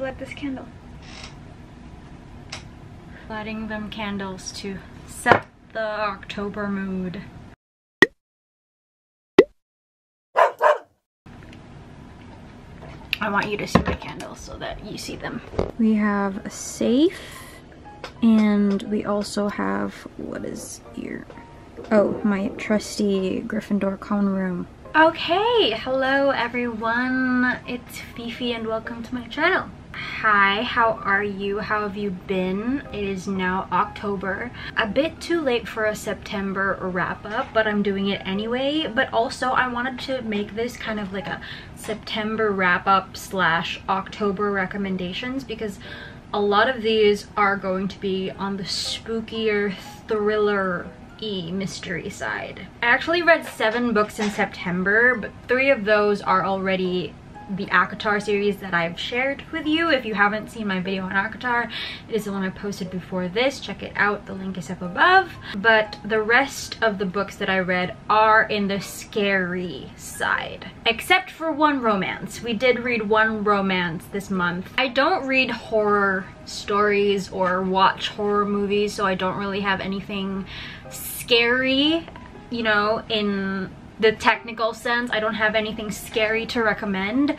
light this candle. Lighting them candles to set the October mood. I want you to see my candles so that you see them. We have a safe, and we also have, what is here? Oh, my trusty Gryffindor common room. Okay, hello everyone. It's Fifi and welcome to my channel. Hi, how are you? How have you been? It is now October. A bit too late for a September wrap up, but I'm doing it anyway. But also I wanted to make this kind of like a September wrap up / October recommendations, because a lot of these are going to be on the spookier thriller-y mystery side. I actually read 7 books in September, but 3 of those are already the ACOTAR series that I've shared with you. If you haven't seen my video on ACOTAR, it is the one I posted before this. Check it out, the link is up above. But the rest of the books that I read are in the scary side, except for one romance. We did read one romance this month. I don't read horror stories or watch horror movies, so I don't really have anything scary, you know, in the technical sense. I don't have anything scary to recommend,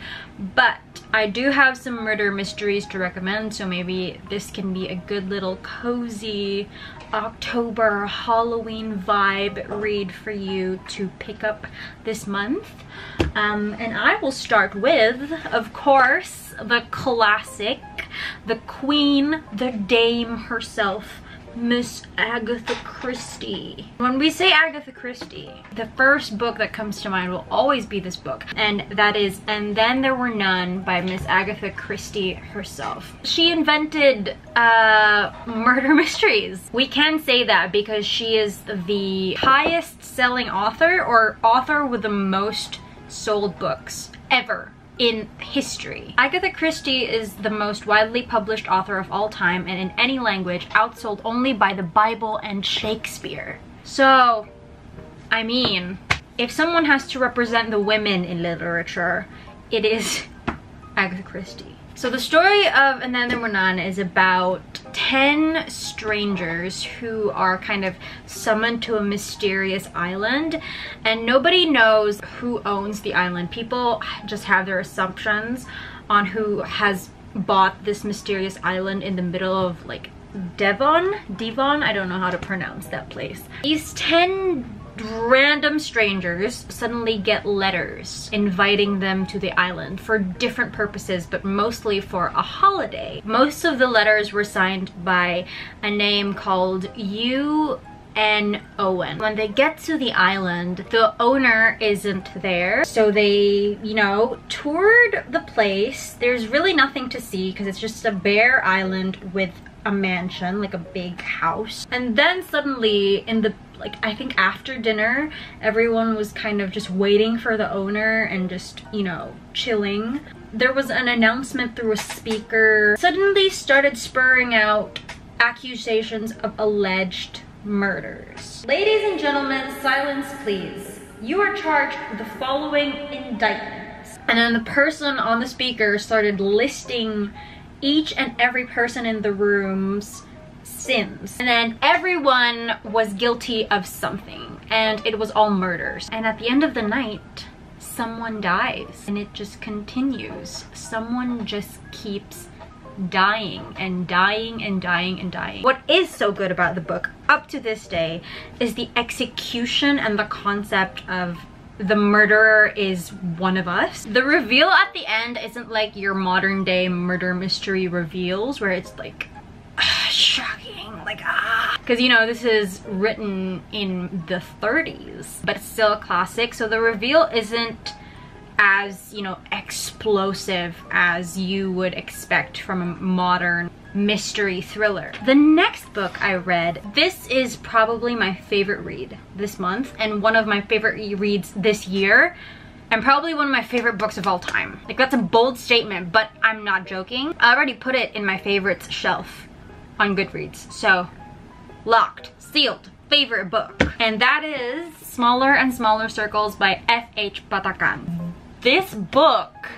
but I do have some murder mysteries to recommend, so maybe this can be a good little cozy October Halloween vibe read for you to pick up this month. And I will start with, of course, the classic, the queen, the dame herself, Miss Agatha Christie. When we say Agatha Christie, the first book that comes to mind will always be this book, and that is And Then There Were None by Miss Agatha Christie herself. She invented murder mysteries. We can say that because she is the highest selling author, or author with the most sold books ever in history. Agatha Christie is the most widely published author of all time, and in any language, outsold only by the Bible and Shakespeare. So, I mean, if someone has to represent the women in literature, it is Agatha Christie. So the story of And Then There Were None is about 10 strangers who are kind of summoned to a mysterious island, and nobody knows who owns the island. People just have their assumptions on who has bought this mysterious island in the middle of like Devon? I don't know how to pronounce that place. These 10 random strangers suddenly get letters inviting them to the island for different purposes, but mostly for a holiday. Most of the letters were signed by a name called U.N. Owen. When they get to the island, the owner isn't there, so they, you know, toured the place. There's really nothing to see because it's just a bare island with a mansion, like a big house. And then suddenly in the, like, I think after dinner, everyone was kind of just waiting for the owner and just, you know, chilling. There was an announcement through a speaker, suddenly started spurring out accusations of alleged murders. Ladies and gentlemen, silence please. You are charged with the following indictments. And then the person on the speaker started listing each and every person in the room's sins. And then everyone was guilty of something, and it was all murders. And at the end of the night, someone dies, and it just continues. Someone just keeps dying and dying and dying and dying. What is so good about the book up to this day is the execution and the concept of the murderer is one of us. The reveal at the end isn't like your modern day murder mystery reveals where it's like shocking, like because you know this is written in the 30s, but it's still a classic, so the reveal isn't as, you know, explosive as you would expect from a modern mystery thriller. The next book I read, this is probably my favorite read this month and one of my favorite reads this year, and probably one of my favorite books of all time. Like, that's a bold statement, but I'm not joking. I already put it in my favorites shelf on Goodreads, so locked, sealed, favorite book. And that is Smaller and Smaller Circles by F.H. Patakan. This book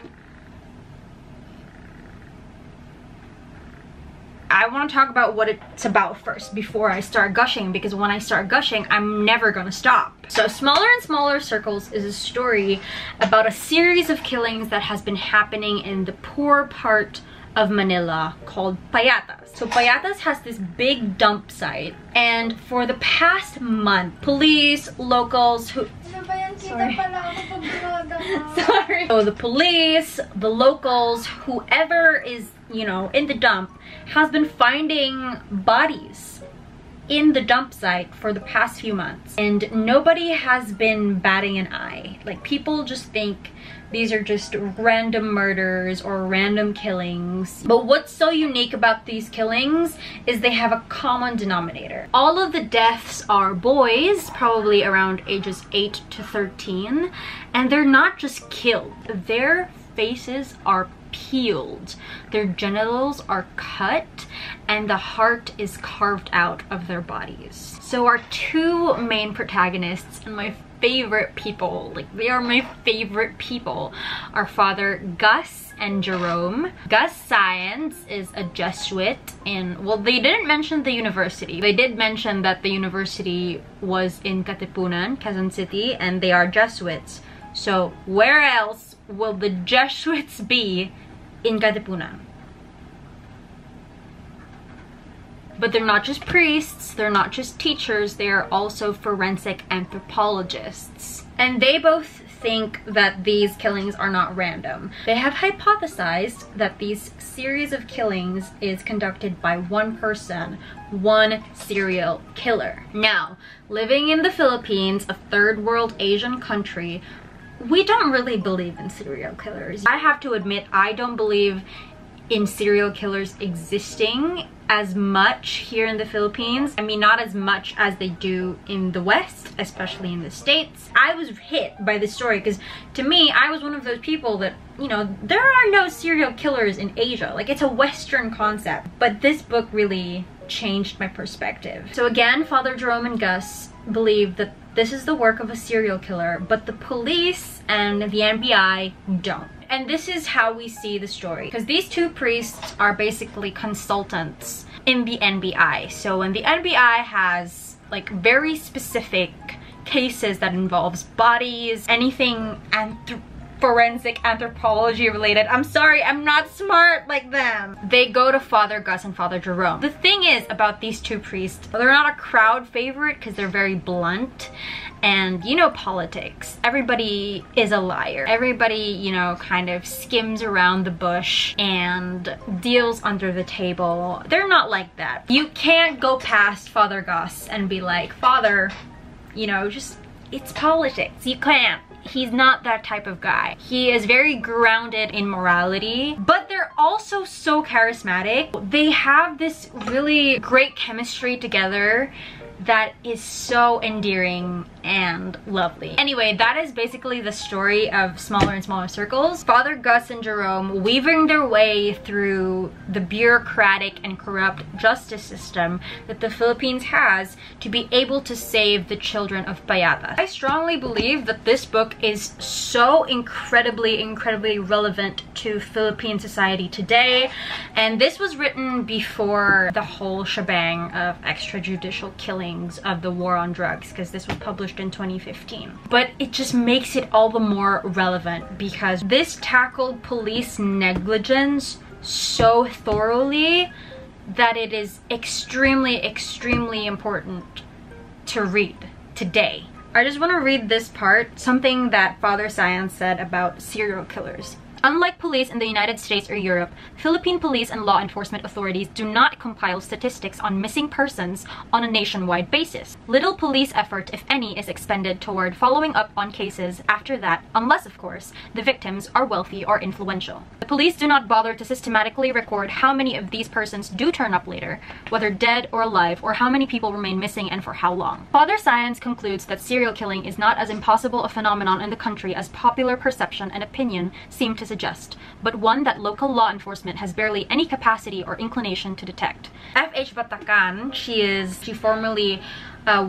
I want to talk about what it's about first before I start gushing, because when I start gushing, I'm never gonna stop. So Smaller and Smaller Circles is a story about a series of killings that has been happening in the poor part of Manila called Payatas. So Payatas has this big dump site, and for the past month, police, locals who... Sorry. So the police, the locals, whoever is, you know, in the dump has been finding bodies in the dump site for the past few months, and nobody has been batting an eye. Like, people just think these are just random murders or random killings. But what's so unique about these killings is they have a common denominator. All of the deaths are boys, probably around ages 8 to 13, and they're not just killed. Their faces are peeled, their genitals are cut, and the heart is carved out of their bodies. So our two main protagonists, and my favorite people, like they are my favorite people, are Father Gus and Jerome. Gus Science is a Jesuit in, well, they didn't mention the university. They did mention that the university was in Katipunan, Quezon City, and they are Jesuits. So where else will the Jesuits be in Katipunan? But they're not just priests, they're not just teachers, they are also forensic anthropologists. And they both think that these killings are not random. They have hypothesized that these series of killings is conducted by one person, one serial killer. Now, living in the Philippines, a third world Asian country, we don't really believe in serial killers. I have to admit, I don't believe in serial killers existing as much here in the Philippines. I mean, not as much as they do in the West, especially in the States. I was hit by this story because to me, I was one of those people that, you know, there are no serial killers in Asia. Like, it's a Western concept. But this book really changed my perspective. So again, Father Jerome and Gus believe that this is the work of a serial killer, but the police and the NBI don't. And this is how we see the story, because these two priests are basically consultants in the NBI. So when the NBI has like very specific cases that involves bodies, anything forensic anthropology related, I'm sorry, I'm not smart like them, they go to Father Gus and Father Jerome. The thing is about these two priests, they're not a crowd favorite because they're very blunt. And you know politics, everybody is a liar. Everybody, you know, kind of skims around the bush and deals under the table. They're not like that. You can't go past Father Gus and be like, Father, you know, just, it's politics. You can't. He's not that type of guy. He is very grounded in morality, but they're also so charismatic. They have this really great chemistry together that is so endearing and lovely. Anyway, that is basically the story of Smaller and Smaller Circles. Father Gus and Jerome weaving their way through the bureaucratic and corrupt justice system that the Philippines has to be able to save the children of Payatas. I strongly believe that this book is so incredibly relevant to Philippine society today, and this was written before the whole shebang of extrajudicial killings of the war on drugs, because this was published in 2015. But it just makes it all the more relevant because this tackled police negligence so thoroughly that it is extremely important to read today. I just want to read this part, something that Father Science said about serial killers. Unlike police in the United States or Europe, Philippine police and law enforcement authorities do not compile statistics on missing persons on a nationwide basis. Little police effort, if any, is expended toward following up on cases after that, unless, of course, the victims are wealthy or influential. The police do not bother to systematically record how many of these persons do turn up later, whether dead or alive, or how many people remain missing and for how long. Father Science concludes that serial killing is not as impossible a phenomenon in the country as popular perception and opinion seem to suggest, but one that local law enforcement has barely any capacity or inclination to detect. F.H. Batacan, she formerly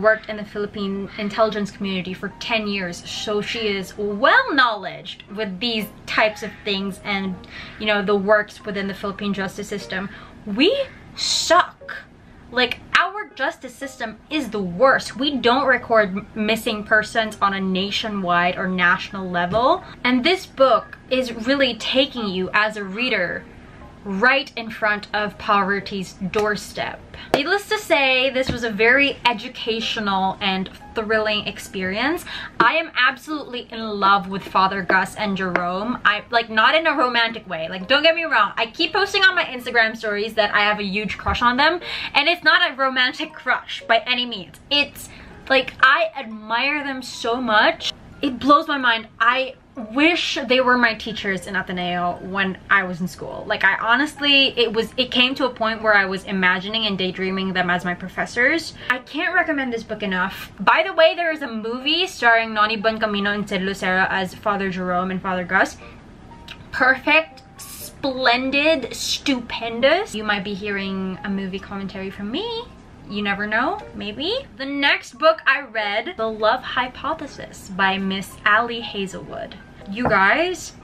worked in the Philippine intelligence community for 10 years, so she is well knowledged with these types of things and, you know, the works within the Philippine justice system. We suck. Like, our justice system is the worst. We don't record missing persons on a nationwide or national level. And this book is really taking you as a reader right in front of poverty's doorstep. Needless to say, this was a very educational and thrilling experience. I am absolutely in love with Father Gus and Jerome. Like, not in a romantic way. Like, don't get me wrong. I keep posting on my Instagram stories that I have a huge crush on them. And it's not a romantic crush by any means. It's like, I admire them so much. It blows my mind. I wish they were my teachers in Ateneo when I was in school. Like, I honestly, it came to a point where I was imagining and daydreaming them as my professors. I can't recommend this book enough. By the way, there is a movie starring Noni Buencamino and Sid Lucera as Father Jerome and Father Gus. Perfect, splendid, stupendous. You might be hearing a movie commentary from me. You never know, maybe. The next book I read, The Love Hypothesis by Miss Allie Hazelwood. You guys,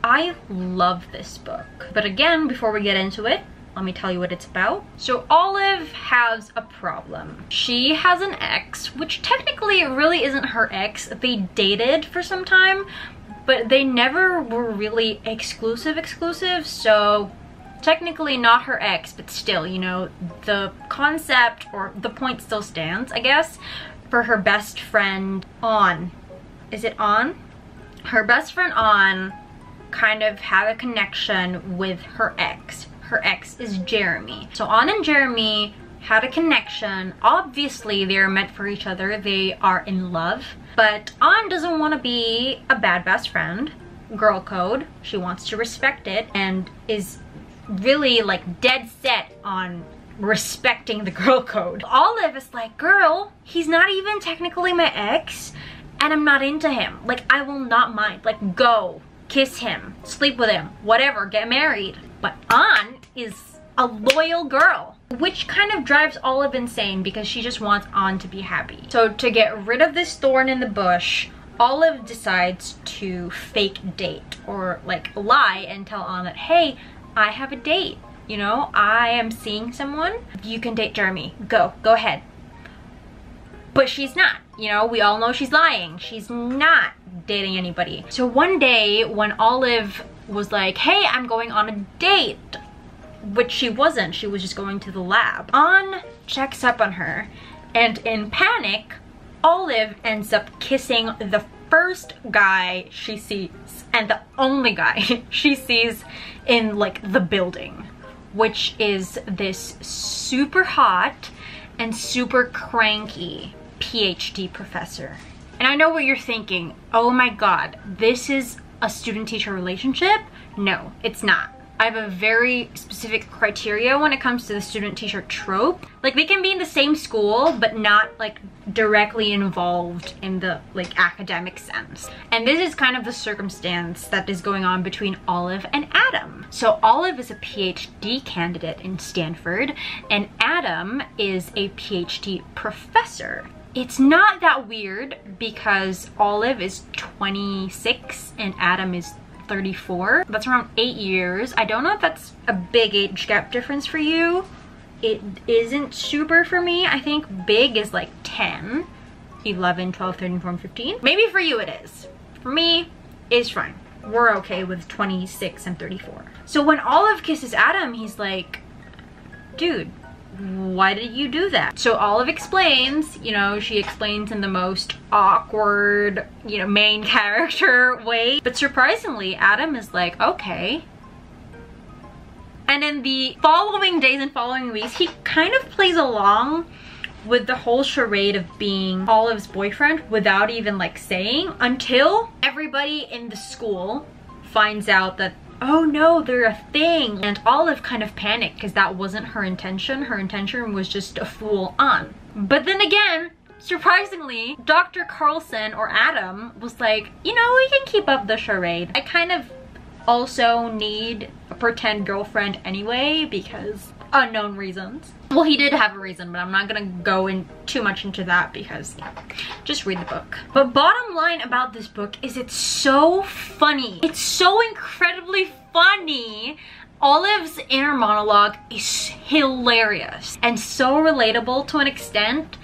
I love this book. But again, before we get into it, let me tell you what it's about. So Olive has a problem. She has an ex, which technically really isn't her ex. They dated for some time, but they never were really exclusive, so technically not her ex, but still, you know, the concept or the point still stands, I guess, for her best friend On. Is it On? Her best friend On kind of had a connection with her ex. Her ex is Jeremy. So On and Jeremy had a connection. Obviously, they're meant for each other. They are in love. But On doesn't want to be a bad best friend. Girl code. She wants to respect it and is really like dead set on respecting the girl code. Olive is like, girl, he's not even technically my ex and I'm not into him. Like, I will not mind. Like, go, kiss him, sleep with him, whatever, get married. But An is a loyal girl, which kind of drives Olive insane because she just wants An to be happy. So to get rid of this thorn in the bush, Olive decides to fake date or like lie and tell An that, hey, I have a date, you know, I am seeing someone. You can date Jeremy. Go ahead. But she's not, you know, we all know she's lying. She's not dating anybody. So one day when Olive was like, hey, I'm going on a date, which she wasn't, she was just going to the lab. An checks up on her and in panic, Olive ends up kissing the first guy she sees and the only guy she sees in like the building, which is this super hot and super cranky PhD professor. And I know what you're thinking, oh my god, this is a student-teacher relationship? No, it's not. I have a very specific criteria when it comes to the student-teacher trope. Like, they can be in the same school, but not like directly involved in the like academic sense. And this is kind of the circumstance that is going on between Olive and Adam. So Olive is a PhD candidate in Stanford, and Adam is a PhD professor. It's not that weird because Olive is 26 and Adam is 34. That's around 8 years. I don't know if that's a big age gap difference for you. It isn't super for me. I think big is like 10, 11, 12, 13, 14, 15. Maybe for you it is. For me, it's fine. We're okay with 26 and 34. So when Olive kisses Adam, he's like, dude, why did you do that? So Olive explains, you know, she explains in the most awkward, you know, main character way. But surprisingly, Adam is like, okay. And in the following days and following weeks, he kind of plays along with the whole charade of being Olive's boyfriend without even like saying, until everybody in the school finds out that, oh no, they're a thing. And Olive kind of panicked because that wasn't her intention. Her intention was just to fool An. But then again, surprisingly, Dr. Carlson or Adam was like, you know, we can keep up the charade. I kind of also need a pretend girlfriend anyway because unknown reasons. Well, he did have a reason, but I'm not gonna go in too much into that because, yeah, just read the book. But bottom line about this book is it's so funny. It's so incredibly funny. Olive's inner monologue is hilarious and so relatable to an extent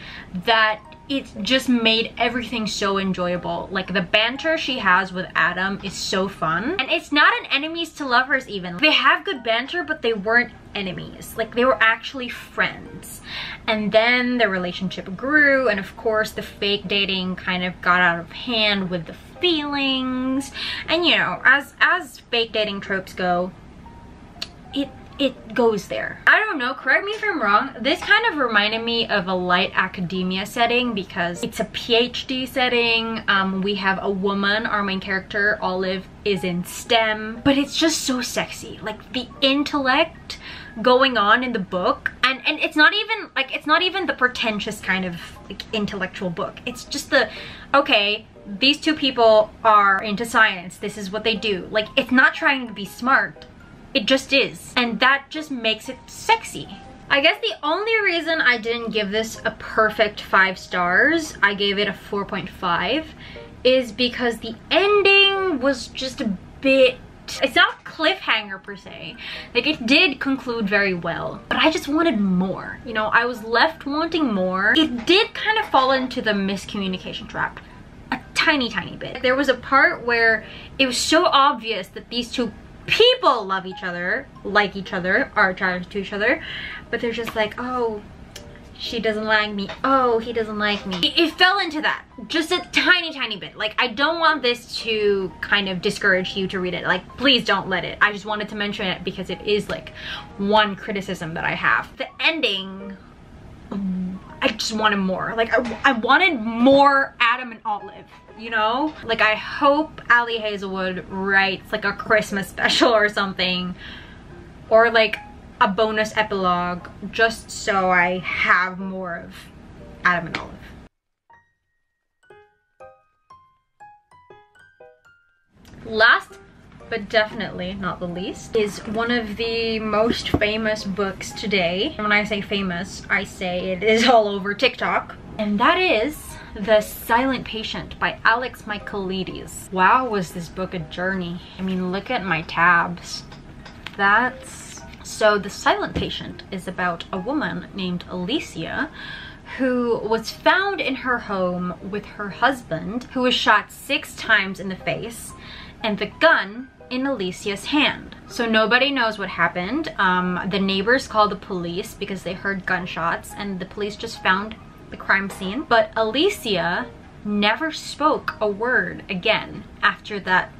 that it just made everything so enjoyable. Like the banter she has with Adam is so fun. And it's not an enemies to lovers even. They have good banter, but they weren't enemies. Like they were actually friends. And then their relationship grew, and of course the fake dating kind of got out of hand with the feelings. And you know, as fake dating tropes go, it goes there. I don't know, correct me if I'm wrong, this kind of reminded me of a light academia setting because it's a PhD setting. We have a woman, our main character, Olive, is in STEM, but it's just so sexy. Like the intellect going on in the book, and it's not even the pretentious kind of like intellectual book. It's just the, okay, these two people are into science, this is what they do. Like it's not trying to be smart. It just is. And that just makes it sexy. I guess the only reason I didn't give this a perfect 5 stars, I gave it a 4.5, is because the ending was just a bit... It's not a cliffhanger per se. Like it did conclude very well, but I just wanted more. You know, I was left wanting more. It did kind of fall into the miscommunication trap. A tiny bit. There was a part where it was so obvious that these two people love each other, like each other, are attracted to each other, but they're just like, oh, she doesn't like me, oh, he doesn't like me. It fell into that, just a tiny bit. Like, I don't want this to kind of discourage you to read it. Like, please don't let it. I just wanted to mention it because it is like one criticism that I have. The ending, I just wanted more. Like, I wanted more Adam and Olive, you know? Like, I hope Ali Hazelwood writes like a Christmas special or something, or like a bonus epilogue, just so I have more of Adam and Olive. Last but definitely not the least is one of the most famous books today. When I say famous, I say it is all over TikTok, and that is The Silent Patient by Alex Michaelides. Wow, was this book a journey. I mean, look at my tabs. So The Silent Patient is about a woman named Alicia who was found in her home with her husband, who was shot 6 times in the face, and the gun in Alicia's hand. So nobody knows what happened. The neighbors called the police because they heard gunshots, and the police just found the crime scene. But Alicia never spoke a word again after that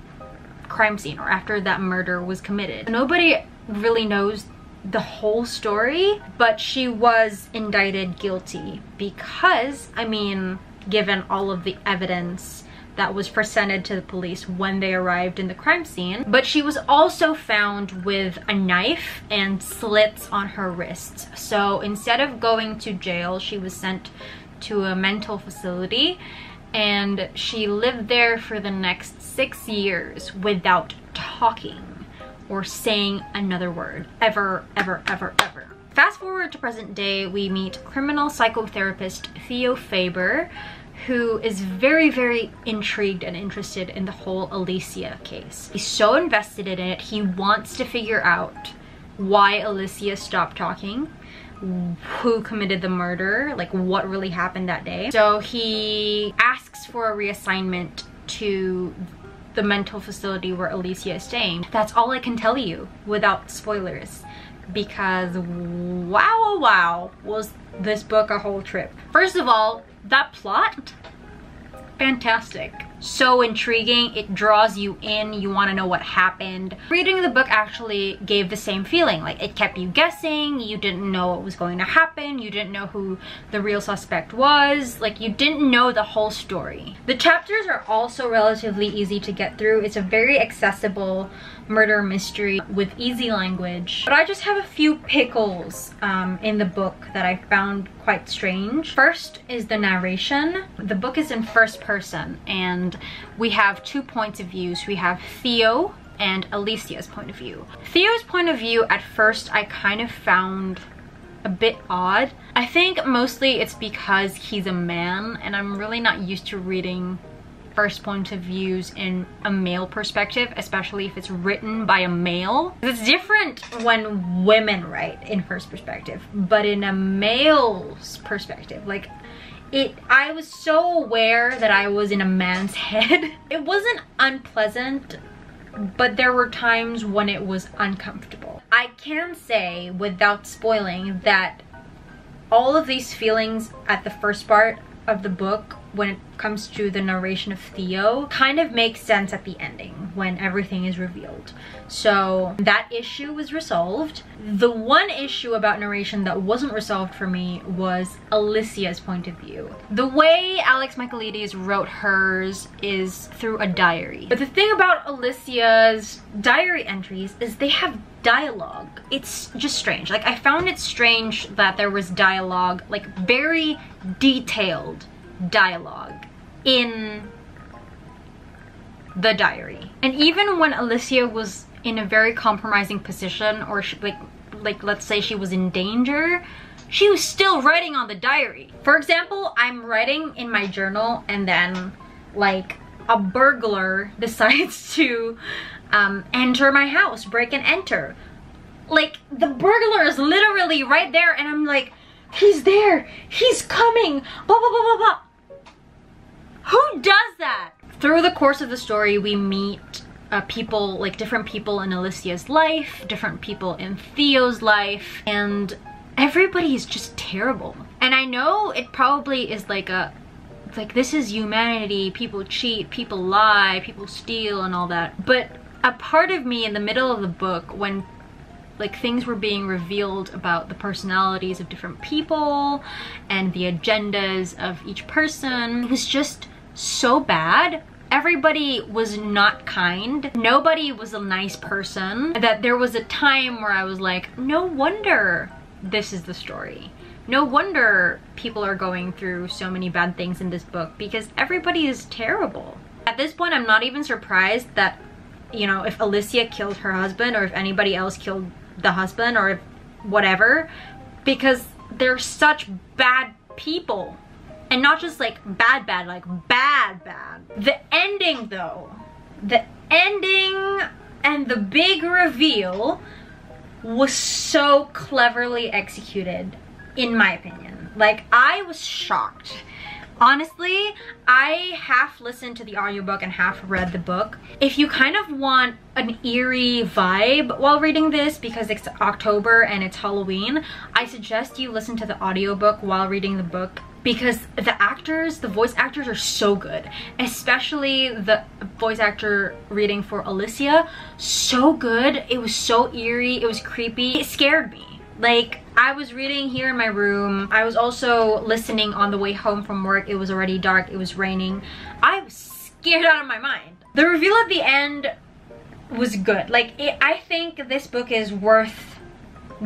crime scene, or after that murder was committed. Nobody really knows the whole story, but she was indicted guilty because, I mean, given all of the evidence that was presented to the police when they arrived in the crime scene. But she was also found with a knife and slits on her wrists. So instead of going to jail, she was sent to a mental facility, and she lived there for the next 6 years without talking or saying another word, ever. Fast forward to present day, we meet criminal psychotherapist Theo Faber, who is very intrigued and interested in the whole Alicia case. He's so invested in it, he wants to figure out why Alicia stopped talking, who committed the murder, like what really happened that day. So he asks for a reassignment to the mental facility where Alicia is staying. That's all I can tell you without spoilers, because wow, was this book a whole trip. First of all, that plot, fantastic. So intriguing, it draws you in, you want to know what happened. Reading the book actually gave the same feeling. Like, it kept you guessing, you didn't know what was going to happen, you didn't know who the real suspect was, like you didn't know the whole story. The chapters are also relatively easy to get through. It's a very accessible murder mystery with easy language. But I just have a few pickles in the book that I found quite strange. First is the narration. The book is in first person, and we have 2 points of view. So we have Theo and Alicia's point of view. Theo's point of view at first I kind of found a bit odd. I think mostly it's because he's a man, and I'm really not used to reading first point of views in a male perspective, especially if it's written by a male. It's different when women write in first perspective, but in a male's perspective, like I was so aware that I was in a man's head. It wasn't unpleasant, but there were times when it was uncomfortable. I can say, without spoiling, that all of these feelings at the first part of the book, when it comes to the narration of Theo, kind of makes sense at the ending when everything is revealed. So that issue was resolved. The one issue about narration that wasn't resolved for me was Alicia's point of view. The way Alex Michaelides wrote hers is through a diary. But the thing about Alicia's diary entries is they have dialogue. It's just strange. Like, I found it strange that there was dialogue, like very detailed dialogue in the diary. And even when Alicia was in a very compromising position, or she, like let's say she was in danger, she was still writing on the diary. For example, I'm writing in my journal and then like a burglar decides to enter my house, break and enter. Like, the burglar is literally right there and I'm like, he's there, he's coming, blah, blah, blah, blah, blah. Who does that? Through the course of the story, we meet people, like different people in Alicia's life, different people in Theo's life, and everybody is just terrible. And I know it probably is like this is humanity, people cheat, people lie, people steal and all that. But a part of me in the middle of the book, when like things were being revealed about the personalities of different people and the agendas of each person, it was just so bad. Everybody was not kind. Nobody was a nice person. That there was a time where I was like, no wonder this is the story. No wonder people are going through so many bad things in this book, because everybody is terrible. At this point, I'm not even surprised that, you know, if Alicia killed her husband or if anybody else killed the husband or if whatever, because they're such bad people. And not just like bad, like bad. The ending though, the ending and the big reveal was so cleverly executed, in my opinion. Like, I was shocked. Honestly, I half listened to the audiobook and half read the book. If you kind of want an eerie vibe while reading this, because it's October and it's Halloween, I suggest you listen to the audiobook while reading the book, because the voice actors are so good. Especially the voice actor reading for Alicia, so good. It was so eerie, it was creepy, it scared me. Like, I was reading here in my room. I was also listening on the way home from work. It was already dark, it was raining. I was scared out of my mind. The reveal at the end was good. Like, I think this book is worth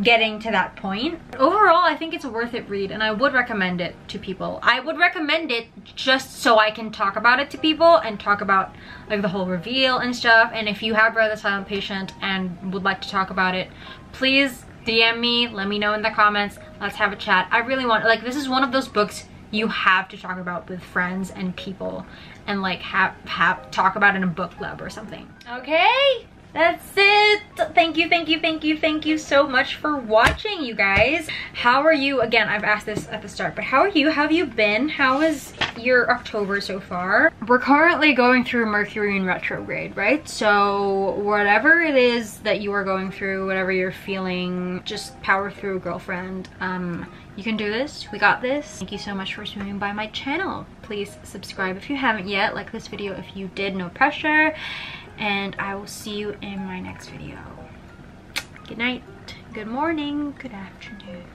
getting to that point. Overall, I think it's a worth it read and I would recommend it to people. I would recommend it just so I can talk about it to people and talk about like the whole reveal and stuff. And if you have read The Silent Patient and would like to talk about it, please DM me, let me know in the comments, let's have a chat. I really want, like, this is one of those books you have to talk about with friends and people and like talk about in a book club or something. Okay, that's it. Thank you so much for watching, you guys. How are you? Again, I've asked this at the start, but how are you? How have you been? How is your October so far? We're currently going through Mercury in retrograde, right? So whatever it is that you are going through, whatever you're feeling, just power through, girlfriend. You can do this. We got this. Thank you so much for swinging by my channel. Please subscribe if you haven't yet. Like this video if you did, no pressure. And I will see you in my next video. Good night, good morning, good afternoon.